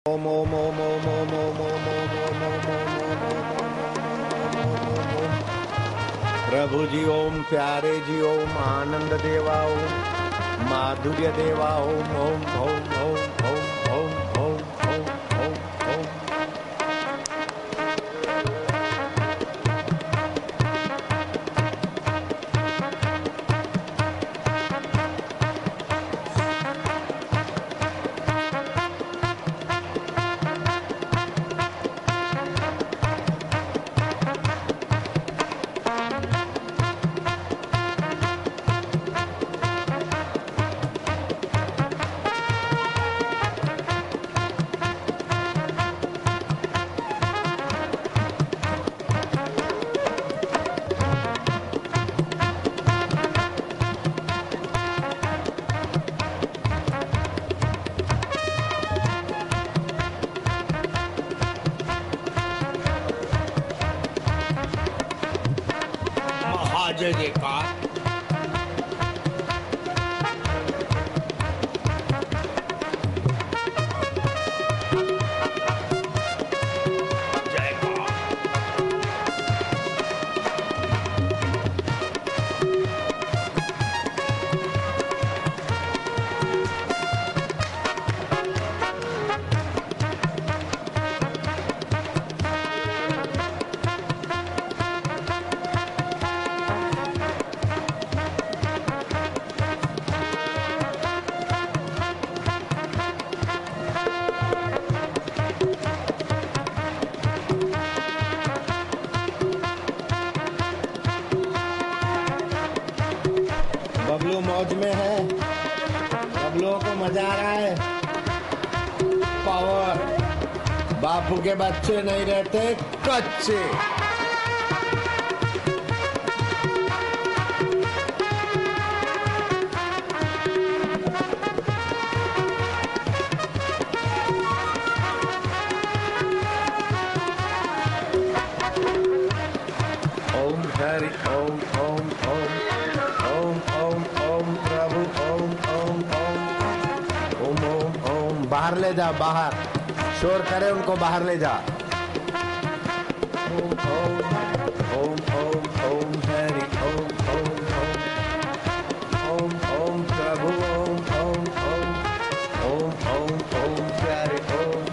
ओम ओम ओम ओम ओम ओम ओम ओम ओम ओम ओम ओम ओम। प्रभु जी ओम, प्यारे जी ओम, आनंद देवा ओम, माधुर्य देवा ओम ओम ओम ओम ओम ओम ओम ओम ओम। जय जयकार। बबलू मौज में है, बबलू को मजा आ रहा है। पावर, बापू के बच्चे नहीं रहते कच्चे। ओम हरि ओम ओम ओम ओम ओम ओम प्रभु ओम ओम ओम ओम ओम ओम। बाहर ले जा, बाहर शोर करे उनको बाहर ले जा। ओम ओम ओम ओम ओम हरि ओम ओम ओम ओम ओम प्रभु ओम ओम ओम ओम ओम ओम प्यारे ओम।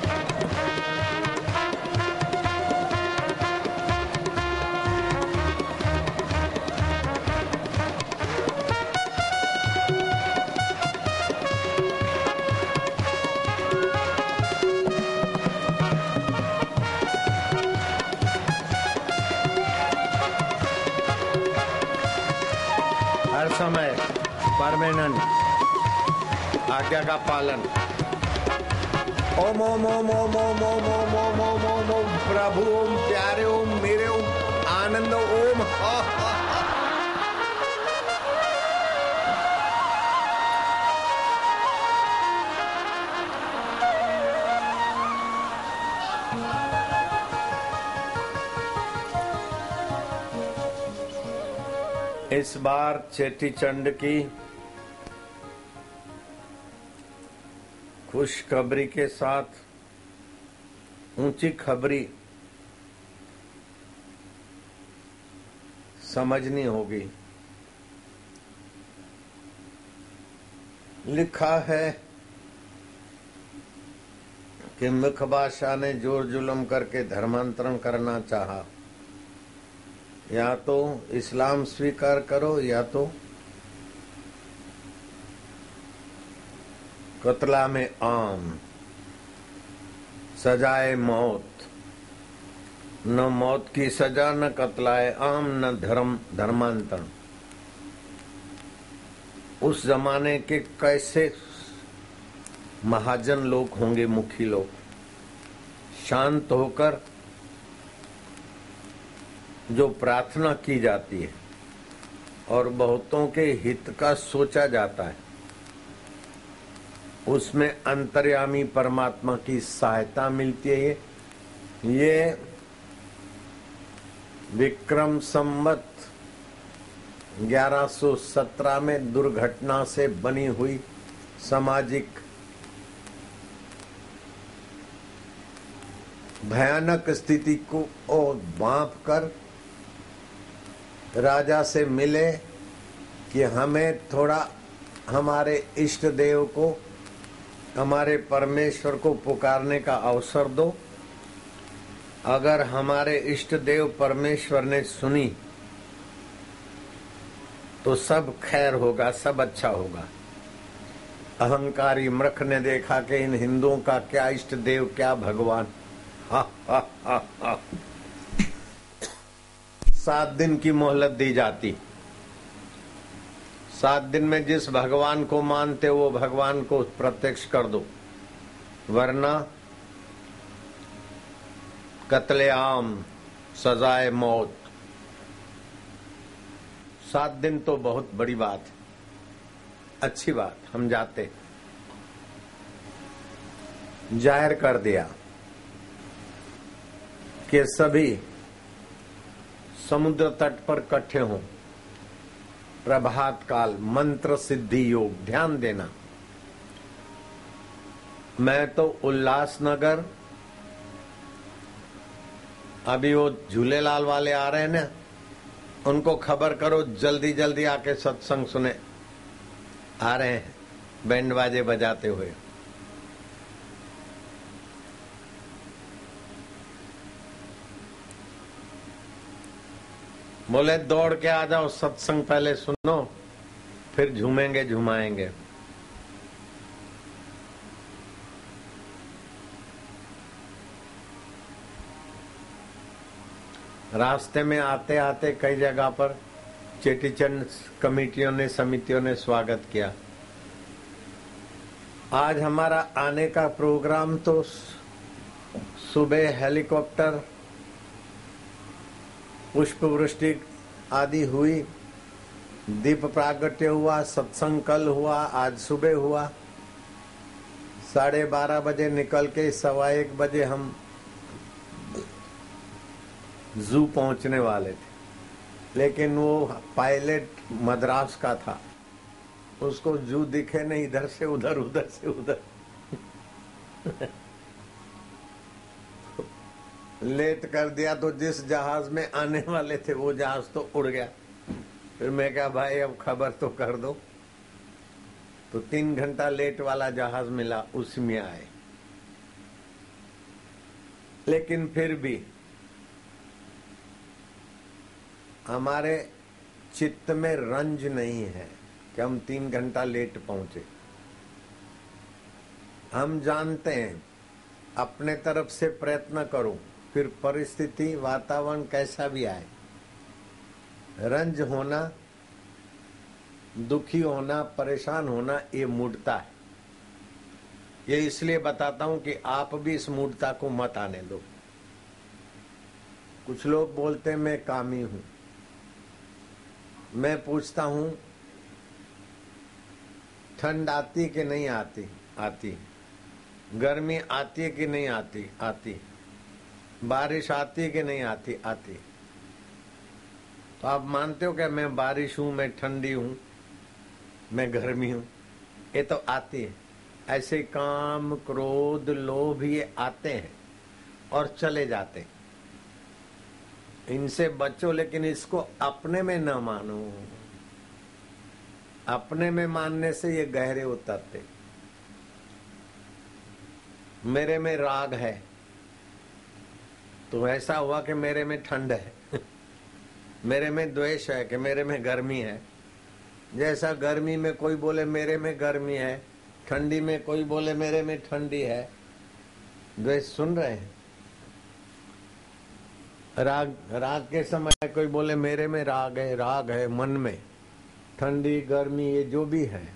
हर समय परमानेंट आज्ञा का पालन। ओम ओम ओम ओम ओम ओम ओम ओम ओम ओम ओम प्रभु ओम, प्यारे ओम, मेरे ओम, आनंद ओम। इस बार चेटीचंड की खुशखबरी के साथ ऊंची खबरी समझनी होगी। लिखा है कि मुख बादशाह ने जोर जुल्म करके धर्मांतरण करना चाहा। या तो इस्लाम स्वीकार करो या तो कत्ला में आम, सजाए मौत। न मौत की सजा, न कत्लाए आम, न धर्मांतरण। उस जमाने के कैसे महाजन लोग होंगे, मुखी लोग, शांत होकर जो प्रार्थना की जाती है और बहुतों के हित का सोचा जाता है, उसमें अंतर्यामी परमात्मा की सहायता मिलती है। ये विक्रम संवत 1117 में दुर्घटना से बनी हुई सामाजिक भयानक स्थिति को भांप कर राजा से मिले कि हमें थोड़ा हमारे इष्ट देव को, हमारे परमेश्वर को पुकारने का अवसर दो। अगर हमारे इष्ट देव परमेश्वर ने सुनी तो सब खैर होगा, सब अच्छा होगा। अहंकारी मूर्ख ने देखा कि इन हिंदुओं का क्या इष्ट देव, क्या भगवान। 7 दिन की मोहलत दी जाती। 7 दिन में जिस भगवान को मानते वो भगवान को प्रत्यक्ष कर दो, वरना कत्लेआम, सजाए मौत। 7 दिन तो बहुत बड़ी बात है, अच्छी बात। हम जाते, जाहिर कर दिया कि सभी समुद्र तट पर इकट्ठे हों। प्रभात काल मंत्र सिद्धि योग, ध्यान देना। मैं तो उल्लासनगर, अभी वो झूलेलाल वाले आ रहे हैं ना, उनको खबर करो जल्दी जल्दी आके सत्संग सुने। आ रहे हैं बैंड बाजे बजाते हुए। बोले दौड़ के आ जाओ, सत्संग पहले सुनो, फिर झूमेंगे झुमाएंगे। रास्ते में आते आते कई जगह पर चेटीचंड कमेटियों ने, समितियों ने स्वागत किया। आज हमारा आने का प्रोग्राम तो सुबह हेलीकॉप्टर, पुष्प वृष्टि आदि हुई, दीप प्रागट्य हुआ, सत्संग कल हुआ, आज सुबह हुआ। 12:30 बजे निकल के 1:15 बजे हम जू पहुंचने वाले थे, लेकिन वो पायलट मद्रास का था, उसको जू दिखे नहीं, इधर से उधर, उधर से उधर। लेट कर दिया तो जिस जहाज में आने वाले थे वो जहाज तो उड़ गया। फिर मैं क्या भाई अब खबर तो कर दो। तो 3 घंटा लेट वाला जहाज मिला, उसी में आए। लेकिन फिर भी हमारे चित्त में रंज नहीं है कि हम 3 घंटा लेट पहुंचे। हम जानते हैं अपने तरफ से प्रयत्न करो, फिर परिस्थिति वातावरण कैसा भी आए, रंज होना, दुखी होना, परेशान होना, ये मूढ़ता है। ये इसलिए बताता हूं कि आप भी इस मूढ़ता को मत आने दो। कुछ लोग बोलते हैं मैं कामी हूं। मैं पूछता हूं ठंड आती कि नहीं आती? आती। गर्मी आती है कि नहीं आती? आती। बारिश आती है कि नहीं आती? आती। तो आप मानते हो क्या मैं बारिश हूं, मैं ठंडी हूं, मैं गर्मी हूं? ये तो आती है। ऐसे काम, क्रोध, लोभ ये आते हैं और चले जाते हैं। इनसे बचो, लेकिन इसको अपने में न मानो। अपने में मानने से ये गहरे उतरते। मेरे में राग है तो ऐसा हुआ कि मेरे में ठंड है। मेरे में द्वेष है कि मेरे में गर्मी है। जैसा गर्मी में कोई बोले मेरे में गर्मी है, ठंडी में कोई बोले मेरे में ठंडी है। द्वेष सुन रहे हैं? राग के समय कोई बोले मेरे में राग है मन में। ठंडी गर्मी ये जो भी है,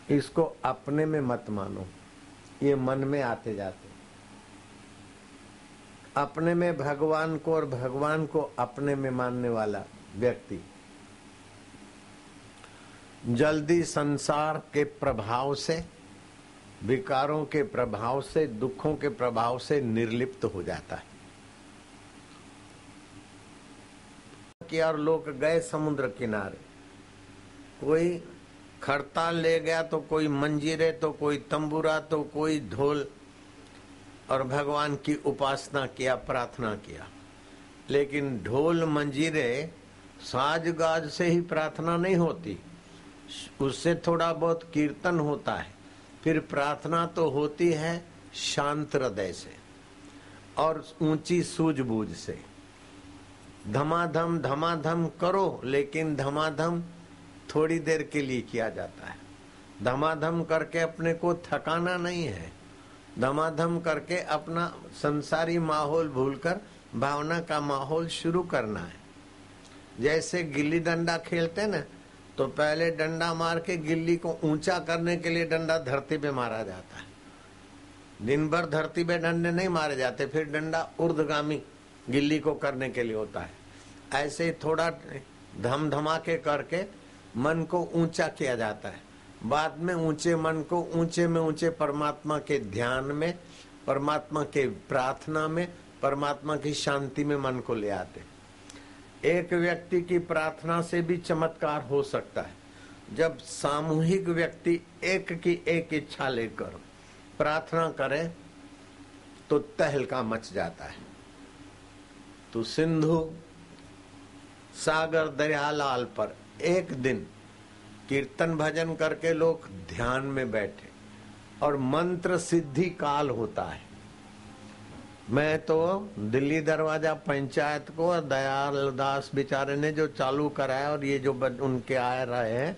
इसको अपने में मत मानो, ये मन में आते जाते। अपने में भगवान को और भगवान को अपने में मानने वाला व्यक्ति जल्दी संसार के प्रभाव से, विकारों के प्रभाव से, दुखों के प्रभाव से निर्लिप्त हो जाता है। और लोग गए समुद्र किनारे, कोई खड़ताल ले गया तो कोई मंजीरे, तो कोई तंबूरा, तो कोई ढोल, और भगवान की उपासना किया, प्रार्थना किया। लेकिन ढोल मंजीरे साज गाज से ही प्रार्थना नहीं होती, उससे थोड़ा बहुत कीर्तन होता है, फिर प्रार्थना तो होती है शांत हृदय से और ऊंची सूझबूझ से। धमाधम धमाधम करो, लेकिन धमाधम थोड़ी देर के लिए किया जाता है। धमाधम करके अपने को थकाना नहीं है, धमाधम करके अपना संसारी माहौल भूलकर भावना का माहौल शुरू करना है। जैसे गिल्ली डंडा खेलते ना, तो पहले डंडा मार के गिल्ली को ऊंचा करने के लिए डंडा धरती पे मारा जाता है। दिन भर धरती पे डंडे नहीं मारे जाते, फिर डंडा ऊर्ध्वगामी गिल्ली को करने के लिए होता है। ऐसे ही थोड़ा धमधमाके करके मन को ऊंचा किया जाता है। बाद में ऊंचे मन को ऊंचे में ऊंचे परमात्मा के ध्यान में, परमात्मा के प्रार्थना में, परमात्मा की शांति में मन को ले आते। एक व्यक्ति की प्रार्थना से भी चमत्कार हो सकता है। जब सामूहिक व्यक्ति एक की एक इच्छा लेकर प्रार्थना करे तो तहलका मच जाता है। तो सिंधु सागर दरियालाल पर एक दिन कीर्तन भजन करके लोग ध्यान में बैठे और मंत्र सिद्धि काल होता है। मैं तो दिल्ली दरवाजा पंचायत को दयाल दास बेचारे ने जो चालू कराया और ये जो उनके आ रहे हैं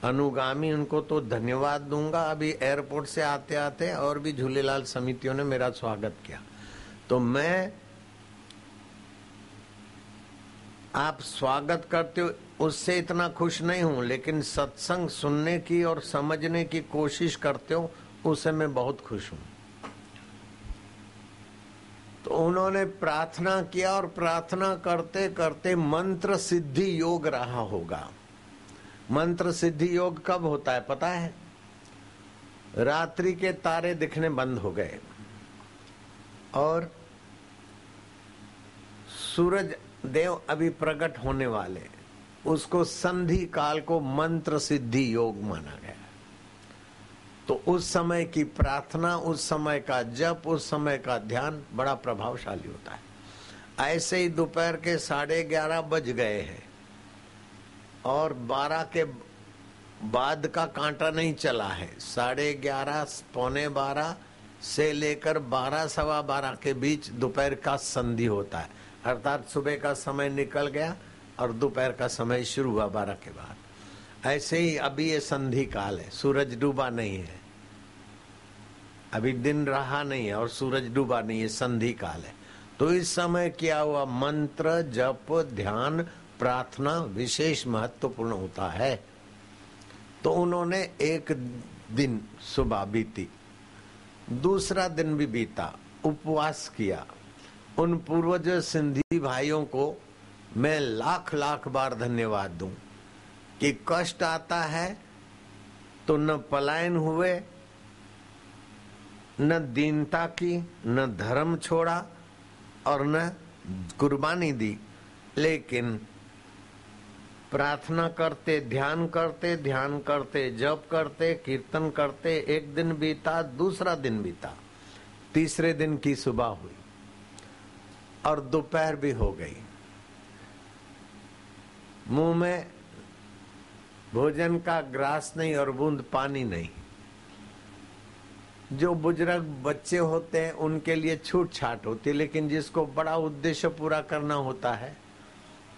अनुगामी, उनको तो धन्यवाद दूंगा। अभी एयरपोर्ट से आते आते और भी झूलेलाल समितियों ने मेरा स्वागत किया। तो मैं आप स्वागत करते हो उससे इतना खुश नहीं हूं, लेकिन सत्संग सुनने की और समझने की कोशिश करते हो उससे मैं बहुत खुश हूं। तो उन्होंने प्रार्थना किया और प्रार्थना करते करते मंत्र सिद्धि योग रहा होगा। मंत्र सिद्धि योग कब होता है पता है? रात्रि के तारे दिखने बंद हो गए और सूरज देव अभी प्रकट होने वाले, उसको संधि काल को मंत्र सिद्धि योग माना गया। तो उस समय की प्रार्थना, उस समय का जप, उस समय का ध्यान बड़ा प्रभावशाली होता है। ऐसे ही दोपहर के 11:30 बज गए हैं और 12 के बाद का कांटा नहीं चला है। 11:30 पौने 12 से लेकर 12 सवा 12 के बीच दोपहर का संधि होता है, अर्थात सुबह का समय निकल गया और दोपहर का समय शुरू हुआ 12 के बाद। ऐसे ही अभी ये संधि काल है, सूरज डूबा नहीं है, अभी दिन रहा नहीं है और सूरज डूबा नहीं है, संधि काल है। तो इस समय किया हुआ मंत्र जप ध्यान प्रार्थना विशेष महत्वपूर्ण होता है। तो उन्होंने एक दिन सुबह बीती, दूसरा दिन भी बीता, उपवास किया। उन पूर्वज सिंधी भाइयों को मैं लाख लाख बार धन्यवाद दूं कि कष्ट आता है तो न पलायन हुए, न दीनता की, न धर्म छोड़ा और न कुर्बानी दी, लेकिन प्रार्थना करते, ध्यान करते, जप करते, कीर्तन करते। एक दिन बीता, दूसरा दिन बीता, तीसरे दिन की सुबह हुई और दोपहर भी हो गई। मुंह में भोजन का ग्रास नहीं और बूंद पानी नहीं। जो बुजुर्ग बच्चे होते हैं उनके लिए छूट छाट होती है, लेकिन जिसको बड़ा उद्देश्य पूरा करना होता है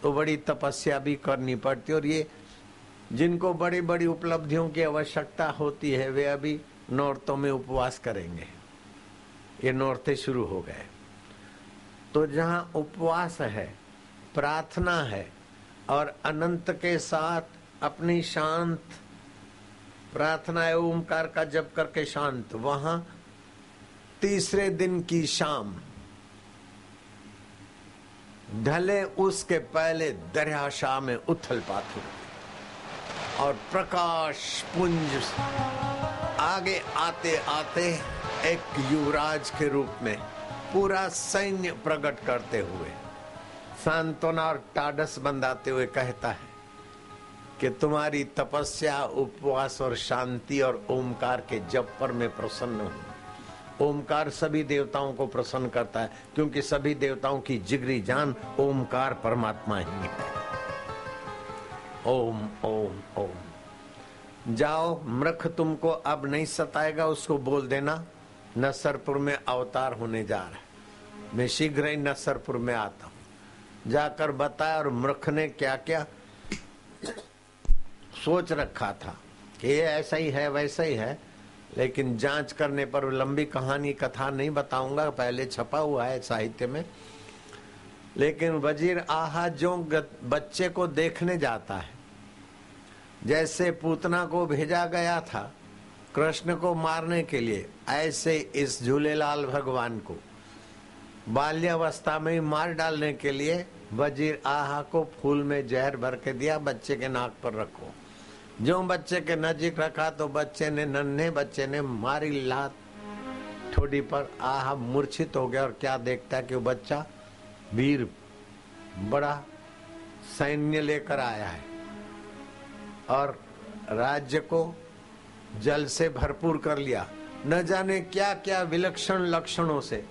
तो बड़ी तपस्या भी करनी पड़ती है। और ये जिनको बड़ी बड़ी उपलब्धियों की आवश्यकता होती है वे अभी नौरतों में उपवास करेंगे। ये नौरते शुरू हो गए। तो जहां उपवास है, प्रार्थना है और अनंत के साथ अपनी शांत प्रार्थना एवं ओमकार का जप करके शांत, वहां तीसरे दिन की शाम ढले उसके पहले दरिया शाह में उथल पाथल और प्रकाश पुंज आगे आते आते एक युवराज के रूप में पूरा सैन्य प्रकट करते हुए सांत्वना और टाढ़स बंधाते हुए कहता है कि तुम्हारी तपस्या, उपवास और शांति और ओमकार के जप पर मैं प्रसन्न हूं। ओमकार सभी देवताओं को प्रसन्न करता है, क्योंकि सभी देवताओं की जिगरी जान ओमकार परमात्मा ही है। ओम ओम ओम। जाओ, मृख तुमको अब नहीं सताएगा, उसको बोल देना नसरपुर में अवतार होने जा रहा है, मैं शीघ्र ही नसरपुर में आता हूं। जाकर बताया, और मृख ने क्या क्या सोच रखा था कि ये ऐसा ही है वैसा ही है, लेकिन जांच करने पर लंबी कहानी कथा नहीं बताऊंगा, पहले छपा हुआ है साहित्य में। लेकिन वजीर आहा जो बच्चे को देखने जाता है, जैसे पूतना को भेजा गया था कृष्ण को मारने के लिए, ऐसे इस झूलेलाल भगवान को बाल्यावस्था में ही मार डालने के लिए वजीर आहा को फूल में जहर भर के दिया, बच्चे के नाक पर रखो। जो बच्चे के नजीक रखा तो बच्चे ने, नन्हे बच्चे ने मारी लात ठोडी पर। आहा मूर्छित हो गया, और क्या देखता है कि वो बच्चा वीर बड़ा सैन्य लेकर आया है और राज्य को जल से भरपूर कर लिया। न जाने क्या क्या विलक्षण लक्षणों से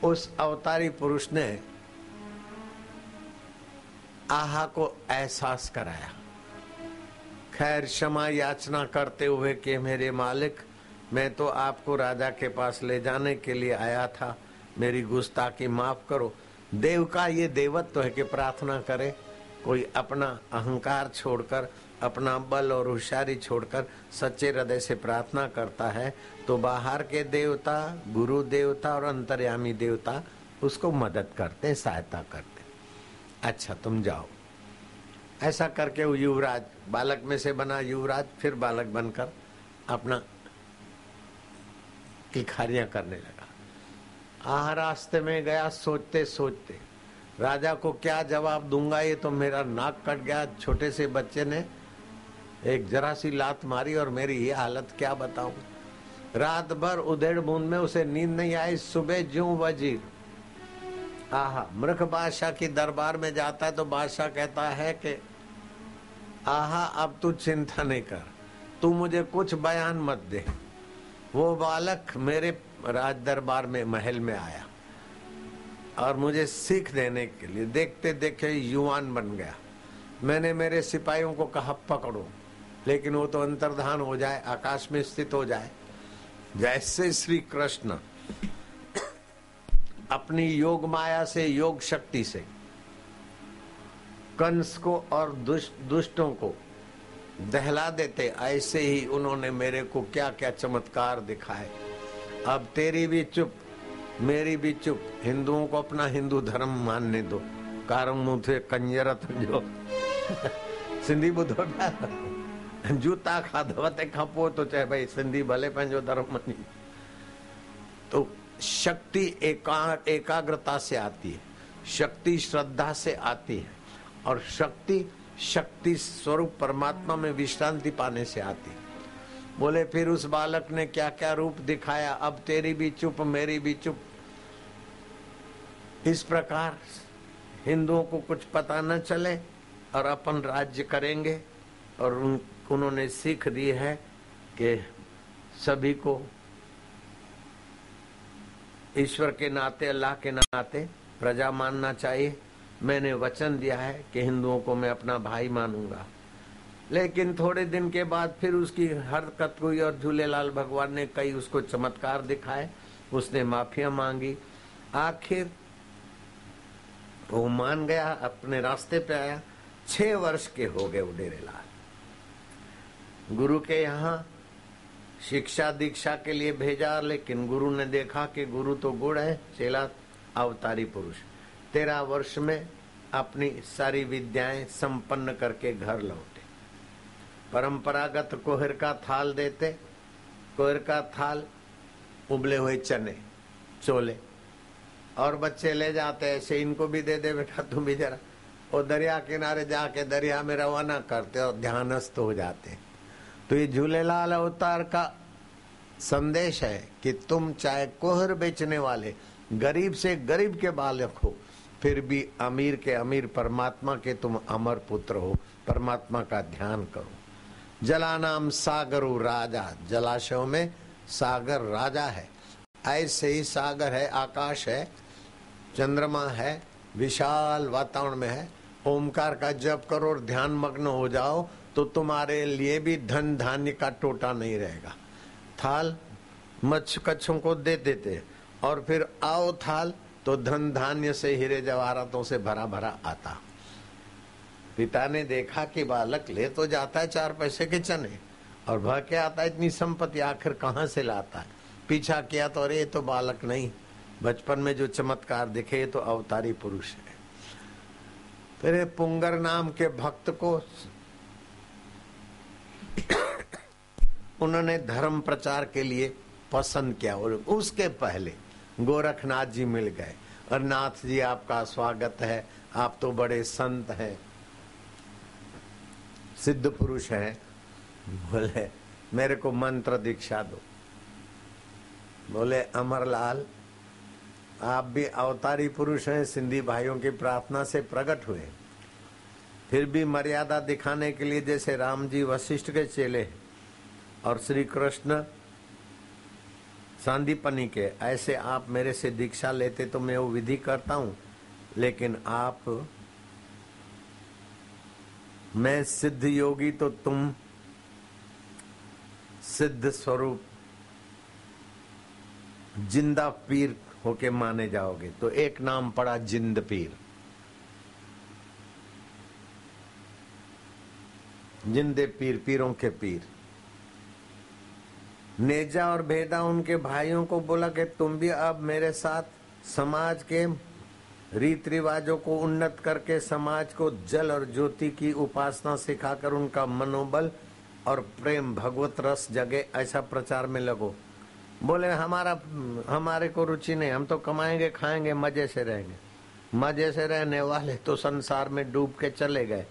उस अवतारी पुरुष ने आहा को एहसास कराया। खैर क्षमा याचना करते हुए कि मेरे मालिक, मैं तो आपको राजा के पास ले जाने के लिए आया था, मेरी गुस्ताखी माफ करो। देव का ये देवत्व है कि प्रार्थना करे, कोई अपना अहंकार छोड़कर, अपना बल और होशियारी छोड़कर सच्चे हृदय से प्रार्थना करता है तो बाहर के देवता, गुरु देवता और अंतर्यामी देवता उसको मदद करते, सहायता करते। अच्छा तुम जाओ। ऐसा करके वो युवराज, बालक में से बना युवराज, फिर बालक बनकर अपना किखारियां करने लगा। रास्ते में गया, सोचते सोचते राजा को क्या जवाब दूंगा, ये तो मेरा नाक कट गया। छोटे से बच्चे ने एक जरा सी लात मारी और मेरी ये हालत क्या बताऊं। रात भर उधेड़ बूंद में उसे नींद नहीं आई। सुबह ज्यों वजीर मृख बादशाह की दरबार में जाता है तो बादशाह कहता है कि अब तू चिंता नहीं कर, तू मुझे कुछ बयान मत दे। वो बालक मेरे राज दरबार में महल में आया और मुझे सीख देने के लिए देखते देखे युवान बन गया। मैंने मेरे सिपाहियों को कहा पकड़ो, लेकिन वो तो अंतर्धान हो जाए, आकाश में स्थित हो जाए। जैसे श्री कृष्ण अपनी योग माया से, योग शक्ति से कंस को और दुष्टों को दहला देते, ऐसे ही उन्होंने मेरे को क्या क्या चमत्कार दिखाए। अब तेरी भी चुप, मेरी भी चुप, हिंदुओं को अपना हिंदू धर्म मानने दो। कारण मुझे कंजरत जो सिंधी बुधो जूता खाधवते खपो तो चाहे भाई सिंधी भले पंहिंजो धर्म मनी। तो शक्ति एकाग्रता से आती है, शक्ति श्रद्धा से आती है, और शक्ति स्वरूप परमात्मा में विश्रांति पाने से आती है। बोले फिर उस बालक ने क्या क्या रूप दिखाया। अब तेरी भी चुप, मेरी भी चुप। इस प्रकार हिंदुओं को कुछ पता न चले और अपन राज्य करेंगे। और उन्होंने सीख दी है कि सभी को ईश्वर के नाते, अल्लाह के नाते प्रजा मानना चाहिए। मैंने वचन दिया है कि हिंदुओं को मैं अपना भाई मानूंगा। लेकिन थोड़े दिन के बाद फिर उसकी हरकत हुई और झूलेलाल भगवान ने कई उसको चमत्कार दिखाए। उसने माफिया मांगी, आखिर वो मान गया, अपने रास्ते पे आया। 6 वर्ष के हो गए उडेरेलाल। गुरु के यहाँ शिक्षा दीक्षा के लिए भेजा, लेकिन गुरु ने देखा कि गुरु तो गुड़ है, चेला अवतारी पुरुष। 13 वर्ष में अपनी सारी विद्याएं संपन्न करके घर लौटे। परंपरागत कोहर का थाल देते, कोहर का थाल, उबले हुए चने, चोले, और बच्चे ले जाते ऐसे, इनको भी दे दे बेटा तुम भी जरा। और दरिया किनारे जाके दरिया में रवाना करते और ध्यानस्थ हो जाते। तो ये झूलेलाल अवतार का संदेश है कि तुम चाहे कोहर बेचने वाले गरीब से गरीब के बालक हो, फिर भी अमीर के अमीर परमात्मा के तुम अमर पुत्र हो। परमात्मा का ध्यान करो। जलानाम सागरु राजा, जलाशयों में सागर राजा है। ऐसे ही सागर है, आकाश है, चंद्रमा है, विशाल वातावरण में है। ओमकार का जप करो और ध्यान मग्न हो जाओ तो तुम्हारे लिए भी धन धान्य का टोटा नहीं रहेगा। थाल मच्छ कच्छों को दे देते और फिर आओ थाल तो धन धान्य से हीरे जवाहरातों से भरा भरा आता। पिता ने देखा कि बालक ले तो जाता है 4 पैसे के चने और भर के आता है इतनी संपत्ति, आखिर कहाँ से लाता है। पीछा किया तो अरे ये तो बालक नहीं, बचपन में जो चमत्कार दिखे ये तो अवतारी पुरुष है। फिर पुंगर नाम के भक्त को उन्होंने धर्म प्रचार के लिए पसंद किया और उसके पहले गोरखनाथ जी मिल गए और नाथ जी आपका स्वागत है, आप तो बड़े संत हैं, सिद्ध पुरुष हैं। बोले मेरे को मंत्र दीक्षा दो। बोले अमरलाल आप भी अवतारी पुरुष हैं, सिंधी भाइयों की प्रार्थना से प्रकट हुए, फिर भी मर्यादा दिखाने के लिए जैसे राम जी वशिष्ठ के चेले और श्री कृष्ण सांदीपनी के, ऐसे आप मेरे से दीक्षा लेते तो मैं वो विधि करता हूं, लेकिन आप, मैं सिद्ध योगी तो तुम सिद्ध स्वरूप जिंदा पीर होके माने जाओगे। तो एक नाम पड़ा जिंद पीर। जिंदे पीर, पीरों के पीर। नेजा और भेदा उनके भाइयों को बोला कि तुम भी अब मेरे साथ समाज के रीति रिवाजों को उन्नत करके समाज को जल और ज्योति की उपासना सिखाकर उनका मनोबल और प्रेम भगवत रस जगे, ऐसा प्रचार में लगो। बोले हमारे को रुचि नहीं, हम तो कमाएंगे खाएंगे मजे से रहेंगे। मजे से रहने वाले तो संसार में डूब के चले गए,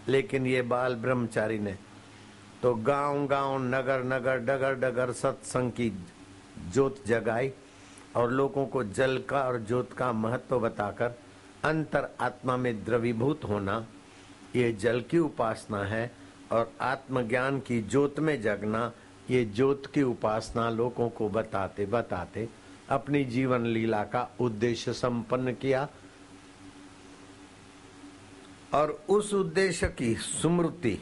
लेकिन ये बाल ब्रह्मचारी ने तो गांव गांव नगर नगर डगर डगर सत्संग की ज्योत जगाई और लोगों को जल का और ज्योत का महत्व बताकर अंतर आत्मा में द्रवीभूत होना ये जल की उपासना है और आत्मज्ञान की ज्योत में जगना ये ज्योत की उपासना लोगों को बताते बताते अपनी जीवन लीला का उद्देश्य संपन्न किया। और उस उद्देश्य की स्मृति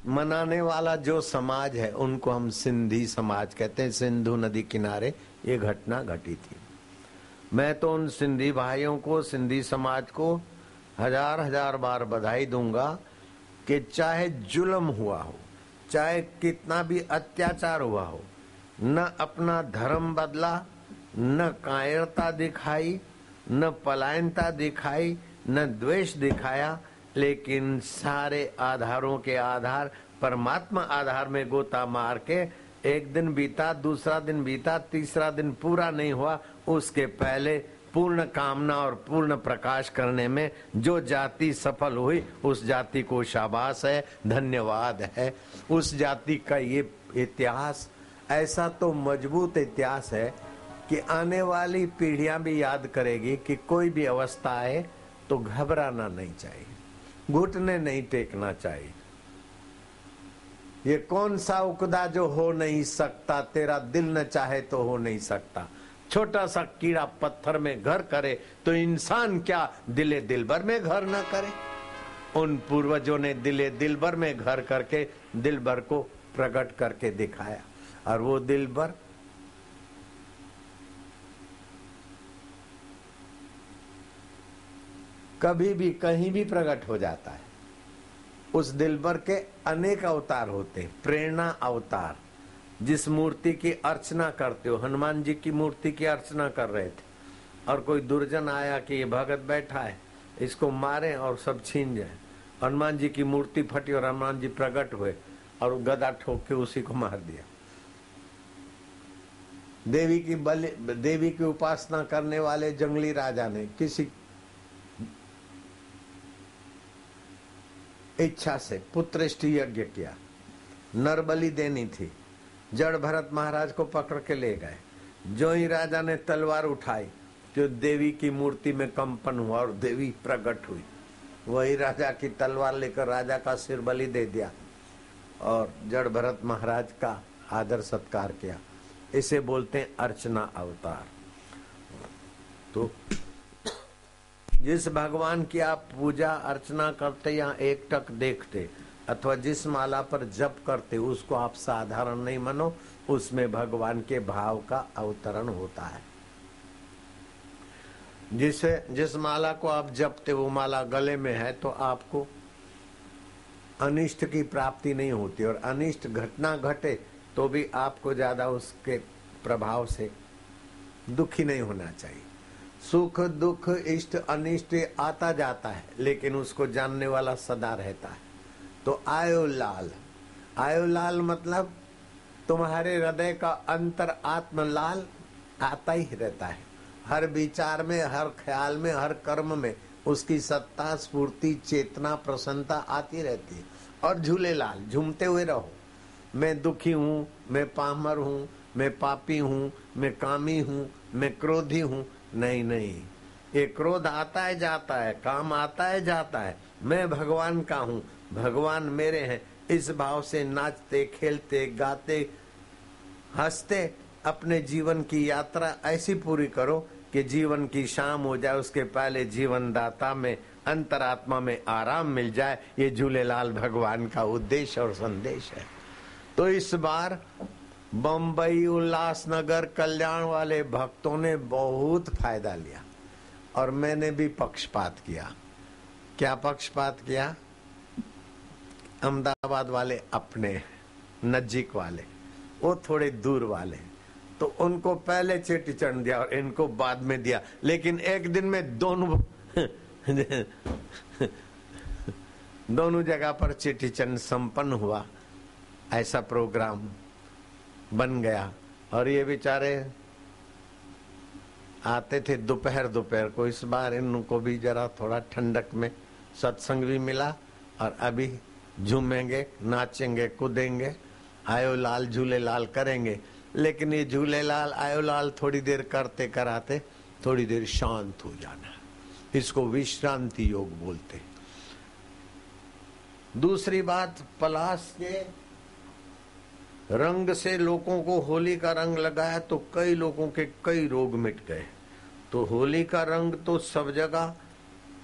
मनाने वाला जो समाज है उनको हम सिंधी समाज कहते हैं। सिंधु नदी किनारे ये घटना घटी थी। मैं तो उन सिंधी भाइयों को, सिंधी समाज को हजार हजार बार बधाई दूंगा कि चाहे जुल्म हुआ हो, चाहे कितना भी अत्याचार हुआ हो, न अपना धर्म बदला, न कायरता दिखाई, न पलायनता दिखाई, न द्वेष दिखाया, लेकिन सारे आधारों के आधार परमात्मा आधार में गोता मार के एक दिन बीता, दूसरा दिन बीता, तीसरा दिन पूरा नहीं हुआ, उसके पहले पूर्ण कामना और पूर्ण प्रकाश करने में जो जाति सफल हुई उस जाति को शाबाश है, धन्यवाद है। उस जाति का ये इतिहास ऐसा तो मजबूत इतिहास है कि आने वाली पीढ़ियां भी याद करेगी कि कोई भी अवस्था आए तो घबराना नहीं चाहिए, घुटने नहीं टेकना चाहिए। ये कौन सा उकदा जो हो नहीं सकता, तेरा दिल न चाहे तो हो नहीं सकता। छोटा सा कीड़ा पत्थर में घर करे तो इंसान क्या दिले दिलबर में घर न करे। उन पूर्वजों ने दिले दिलबर में घर करके दिलबर को प्रकट करके दिखाया और वो दिलबर कभी भी कहीं भी प्रकट हो जाता है। उस दिलबर के अनेक अवतार होते हैं, प्रेरणा अवतार। जिस मूर्ति की अर्चना करते हो, हनुमान जी की मूर्ति की अर्चना कर रहे थे और कोई दुर्जन आया कि ये भगत बैठा है, इसको मारे और सब छीन जाए। हनुमान जी की मूर्ति फटी और हनुमान जी प्रकट हुए और गदा ठोक के उसी को मार दिया। देवी की उपासना करने वाले जंगली राजा ने किसी इच्छा से पुत्रेष्टि यज्ञ किया, नरबलि देनी थी। जड़ भरत महाराज को पकड़ के ले गए। जो ही राजा ने तलवार उठाई तो देवी की मूर्ति में कंपन हुआ और देवी प्रकट हुई। वही राजा की तलवार लेकर राजा का सिर बलि दे दिया और जड़ भरत महाराज का आदर सत्कार किया। इसे बोलते हैं अर्चना अवतार। तो जिस भगवान की आप पूजा अर्चना करते या एकटक देखते अथवा जिस माला पर जप करते उसको आप साधारण नहीं मानो, उसमें भगवान के भाव का अवतरण होता है। जिस माला को आप जपते वो माला गले में है तो आपको अनिष्ट की प्राप्ति नहीं होती, और अनिष्ट घटना घटे तो भी आपको ज्यादा उसके प्रभाव से दुखी नहीं होना चाहिए। सुख दुख इष्ट अनिष्ट आता जाता है, लेकिन उसको जानने वाला सदा रहता है। तो आयो लाल, आयो लाल मतलब तुम्हारे हृदय का अंतर आत्म लाल आता ही रहता है। हर विचार में, हर ख्याल में, हर कर्म में उसकी सत्ता स्फूर्ति चेतना प्रसन्नता आती रहती है। और झूले लाल झूमते हुए रहो, मैं दुखी हूँ, मैं पामर हूँ, मैं पापी हूँ, मैं कामी हूँ, मैं क्रोधी हूँ। नहीं नहीं, ये क्रोध आता है जाता है, काम आता है जाता है, मैं भगवान का हूँ, भगवान मेरे हैं। इस भाव से नाचते खेलते गाते हंसते अपने जीवन की यात्रा ऐसी पूरी करो कि जीवन की शाम हो जाए, उसके पहले जीवन दाता में अंतरात्मा में आराम मिल जाए। ये झूलेलाल भगवान का उद्देश्य और संदेश है। तो इस बार बम्बई, उल्लासनगर, कल्याण वाले भक्तों ने बहुत फायदा लिया और मैंने भी पक्षपात किया। क्या पक्षपात किया? अहमदाबाद वाले अपने नजीक वाले, वो थोड़े दूर वाले, तो उनको पहले चेटी चढ़ दिया और इनको बाद में दिया। लेकिन एक दिन में दोनों दोनों जगह पर चेटी चंद संपन्न हुआ, ऐसा प्रोग्राम बन गया। और ये बेचारे आते थे दोपहर दोपहर को, इस बार इनको भी जरा थोड़ा ठंडक में सत्संग भी मिला और अभी झूमेंगे, नाचेंगे, कूदेंगे, आयो लाल झूले लाल करेंगे। लेकिन ये झूले लाल आयो लाल थोड़ी देर करते कराते थोड़ी देर शांत हो जाना, इसको विश्रांति योग बोलते। दूसरी बात, पलाश के रंग से लोगों को होली का रंग लगाया तो कई लोगों के कई रोग मिट गए। तो होली का रंग तो सब जगह,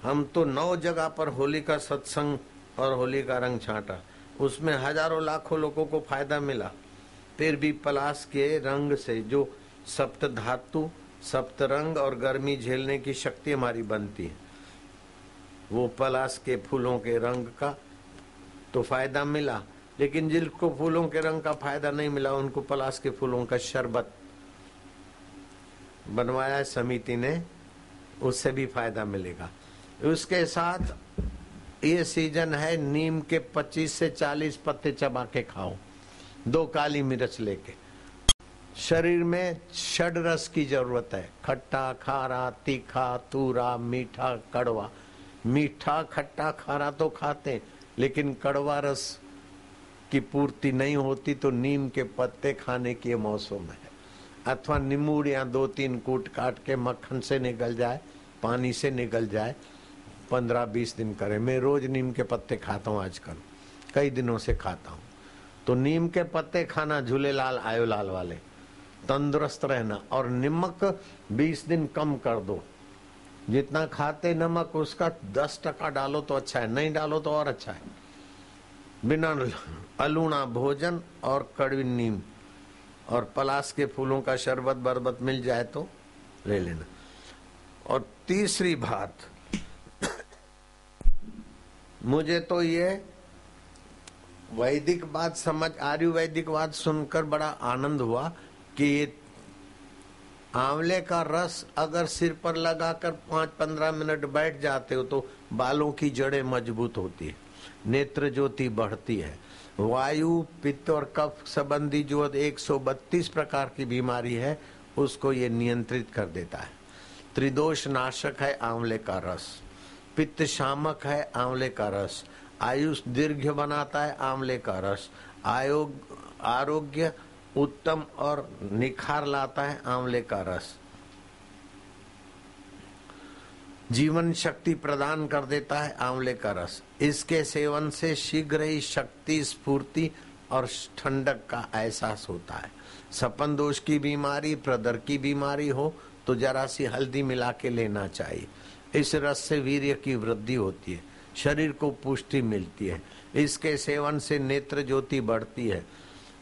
हम तो 9 जगह पर होली का सत्संग और होली का रंग छांटा, उसमें हजारों लाखों लोगों को फायदा मिला। फिर भी पलाश के रंग से जो सप्त धातु, सप्त रंग और गर्मी झेलने की शक्ति हमारी बनती है, वो पलाश के फूलों के रंग का तो फायदा मिला। लेकिन जिनको फूलों के रंग का फायदा नहीं मिला उनको पलाश के फूलों का शरबत बनवाया है समिति ने, उससे भी फायदा मिलेगा। उसके साथ ये सीजन है नीम के 25 से 40 पत्ते चबा के खाओ, 2 काली मिर्च लेके। शरीर में षड रस की जरूरत है, खट्टा खारा तीखा तूरा मीठा कड़वा। मीठा खट्टा खारा तो खाते, लेकिन कड़वा रस की पूर्ति नहीं होती तो नीम के पत्ते खाने के मौसम है। अथवा नींबूड़ियाँ 2-3 कूट काट के मक्खन से निकल जाए, पानी से निकल जाए, 15-20 दिन करें। मैं रोज नीम के पत्ते खाता हूँ, आजकल कई दिनों से खाता हूँ। तो नीम के पत्ते खाना, झूलेलाल आयो लाल वाले, तंदुरुस्त रहना। और नमक 20 दिन कम कर दो, जितना खाते नमक उसका 10% डालो तो अच्छा है, नहीं डालो तो और अच्छा है। बिना अलूणा भोजन और कड़वी नीम और पलाश के फूलों का शरबत बरबत मिल जाए तो ले लेना। और तीसरी बात, मुझे तो ये वैदिक बात समझ, आयुर्वैदिक बात सुनकर बड़ा आनंद हुआ कि ये आंवले का रस अगर सिर पर लगाकर 5-15 मिनट बैठ जाते हो तो बालों की जड़ें मजबूत होती है, नेत्र ज्योति बढ़ती है, वायु पित्त और कफ संबंधी जो 132 प्रकार की बीमारी है उसको ये नियंत्रित कर देता है। त्रिदोष नाशक है आंवले का रस, पित्त शामक है आंवले का रस, आयुष दीर्घ बनाता है आंवले का रस, आरोग्य उत्तम और निखार लाता है आंवले का रस, जीवन शक्ति प्रदान कर देता है आंवले का रस। इसके सेवन से शीघ्र ही शक्ति स्फूर्ति और ठंडक का एहसास होता है। सपन दोष की बीमारी, प्रदर की बीमारी हो तो जरा सी हल्दी मिला के लेना चाहिए। इस रस से वीर्य की वृद्धि होती है, शरीर को पुष्टि मिलती है। इसके सेवन से नेत्र ज्योति बढ़ती है,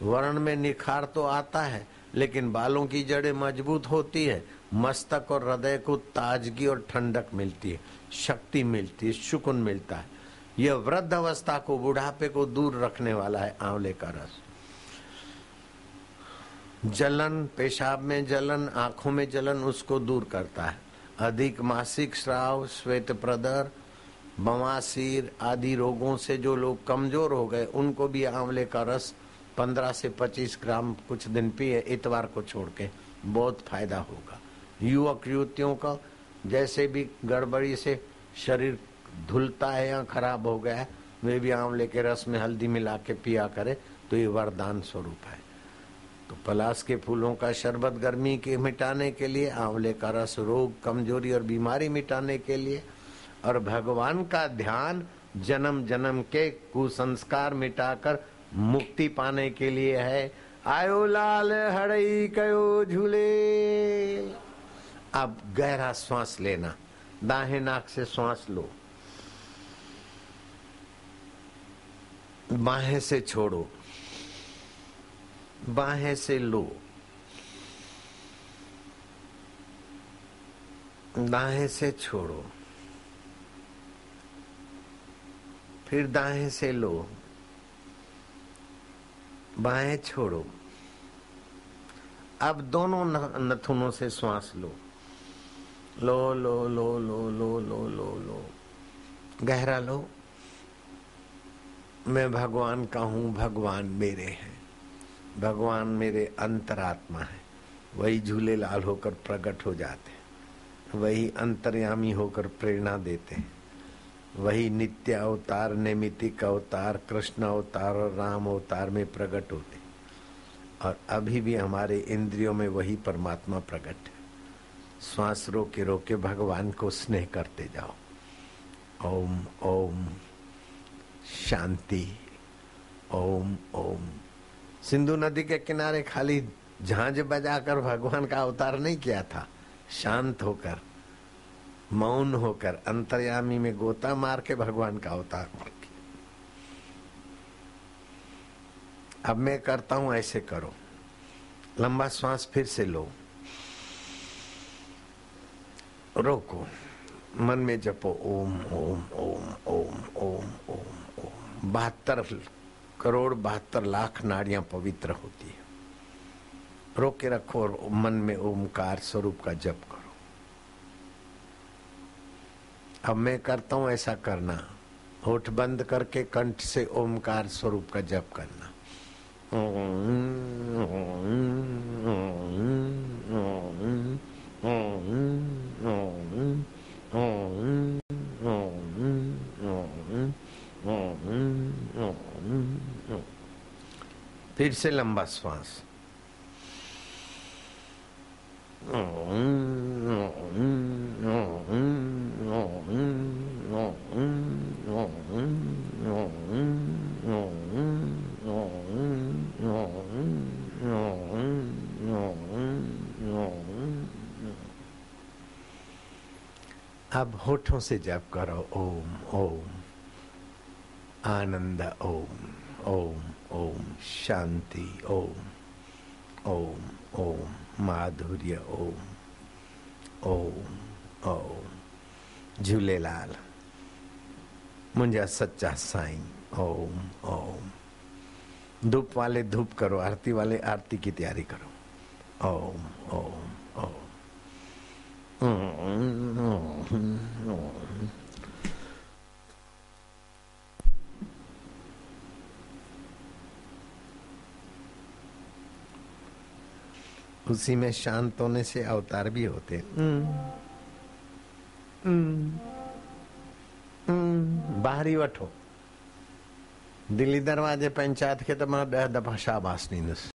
वर्ण में निखार तो आता है, लेकिन बालों की जड़ें मजबूत होती है, मस्तक और हृदय को ताजगी और ठंडक मिलती है, शक्ति मिलती है, सुकून मिलता है। यह वृद्ध अवस्था को, बुढ़ापे को दूर रखने वाला है आंवले का रस। जलन, पेशाब में जलन, आंखों में जलन, उसको दूर करता है। अधिक मासिक स्राव, श्वेत प्रदर, बवासीर आदि रोगों से जो लोग कमजोर हो गए, उनको भी आंवले का रस 15 से 25 ग्राम कुछ दिन पिए, इतवार को छोड़ के, बहुत फायदा होगा। युवक युवतियों का जैसे भी गड़बड़ी से शरीर धुलता है या खराब हो गया है, वे भी आंवले के रस में हल्दी मिला के पिया करे तो ये वरदान स्वरूप है। तो पलाश के फूलों का शरबत गर्मी के मिटाने के लिए, आंवले का रस रोग, कमजोरी और बीमारी मिटाने के लिए, और भगवान का ध्यान जन्म जन्म के कुसंस्कार मिटाकर मुक्ति पाने के लिए है। आयो लाल हड़ई कयो झूले। अब गहरा श्वास लेना, दाहिने नाक से श्वास लो, बाहें से छोड़ो, बाहें से लो, दाएं से छोड़ो, फिर दाएं से लो, बाएं छोड़ो। अब दोनों नथुनों से श्वास लो, लो लो लो लो लो लो लो लो, गहरा लो। मैं भगवान का हूँ, भगवान मेरे हैं, भगवान मेरे अंतरात्मा है। वही झूलेलाल होकर प्रकट हो जाते हैं, वही अंतर्यामी होकर प्रेरणा देते हैं, वही नित्य अवतार, नैमित्तिक अवतार, कृष्ण अवतार और राम अवतार में प्रकट होते। और अभी भी हमारे इंद्रियों में वही परमात्मा प्रकट है। श्वास रोके रोके भगवान को स्नेह करते जाओ। ओम ओम शांति, ओम ओम। सिंधु नदी के किनारे खाली झांझ बजाकर भगवान का अवतार नहीं किया था, शांत होकर, मौन होकर, अंतर्यामी में गोता मार के भगवान का अवतार किया। अब मैं करता हूं, ऐसे करो। लंबा श्वास फिर से लो, रोको, मन में जपो ओम ओम ओम ओम ओम ओम ओम। 72 करोड़ 72 लाख नाड़ियां पवित्र होती है। रोके रखो और मन में ओमकार स्वरूप का जप करो। अब मैं करता हूं, ऐसा करना। होठ बंद करके कंठ से ओमकार स्वरूप का जप करना। फिर से लंबा श्वास। अब होठों से जप करो ओम ओम, आनंद ओम ओम ओम, शांति ओम ओम ओम, माधुर्य ओम ओम ओम। झूलेलाल मुंहिंजा सच्चा साईं ओम ओम। धूप वाले धूप करो, आरती वाले आरती की तैयारी करो। ओम ओम ओम। उसी में शांत होने से अवतार भी होते। बाहरी वठो, दिल्ली दरवाजे पंचायत के तो 10 दफा शाबाश ॾींदुसि।